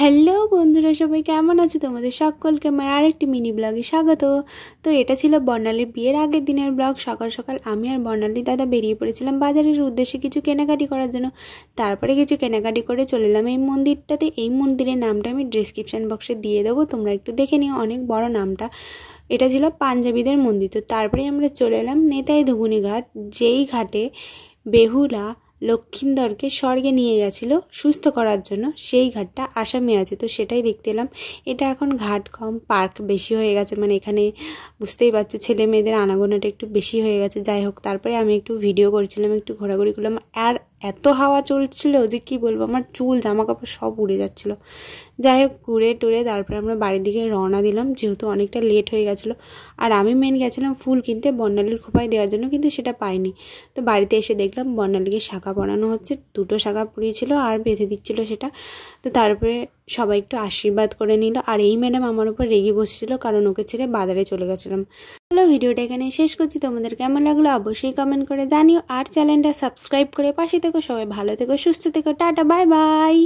Hello বন্ধুরা, সবাই কেমন আছে? তোমাদের সকলকে আমার আরেকটি মিনি ব্লগে স্বাগত। তো এটা ছিল বর্ণালীর বিয়ের আগের দিনের ব্লগ। সকাল সকাল আমি আর বর্ণালীর দাদা বেরিয়ে পড়েছিলাম বাজারের উদ্দেশ্যে কিছু কেনাকাটি করার জন্য। তারপরে কিছু কেনাকাটি করে চলে এলাম এই মন্দিরটাতে। এই মন্দিরের নামটা আমি ডিসক্রিপশান বক্সে দিয়ে দেবো, তোমরা একটু দেখে নিও, অনেক বড় নামটা। এটা ছিল পাঞ্জাবিদের মন্দির। তো তারপরে আমরা চলে এলাম নেতাই ধুবুনি ঘাট, যেই ঘাটে বেহুলা লক্ষিন্দরকে স্বর্গে নিয়ে গেছিল সুস্থ করার জন্য। সেই ঘাটটা আসামে আছে, তো সেটাই দেখতে এলাম। এটা এখন ঘাট কম, পার্ক বেশি হয়ে গেছে, মানে এখানে বুঝতেই পারছো ছেলে মেয়েদের আনাগোনাটা একটু বেশি হয়ে গেছে। যাই হোক, তারপরে আমি একটু ভিডিও করছিলাম, একটু ঘোরাঘুরি করলাম, আর এত হাওয়া চলছিল যে কি বলবো, আমার চুল জামা কাপড় সব উড়ে যাচ্ছিলো। যাই হোক, ঘুরে টুরে তারপরে আমরা বাড়ির দিকে রওনা দিলাম, যেহেতু অনেকটা লেট হয়ে গেছিলো। আর আমি মেন গেছিলাম ফুল কিনতে বর্ণালীর খোপায় দেওয়ার জন্য, কিন্তু সেটা পাইনি। তো বাড়িতে এসে দেখলাম বর্ণালীকে শাঁখা পরানো হচ্ছে, 2টো শাঁখা পরিয়েছিল আর বেঁধে দিচ্ছিলো সেটা। তো তারপরে সবাই একটু আশীর্বাদ করে নিল। আর এই ম্যাডাম আমার উপর রেগে বসেছিল, কারণ ওকে ছেড়ে বাজারে চলে গেছিলাম। চলো, ভিডিওটা এখানে শেষ করছি। তোমাদের কেমন লাগলো অবশ্যই কমেন্ট করে জানিও, আর চ্যানেলটা সাবস্ক্রাইব করে পাশে থেকো। সবাই ভালো থেকো, সুস্থ থেকো, টাটা, বাই বাই।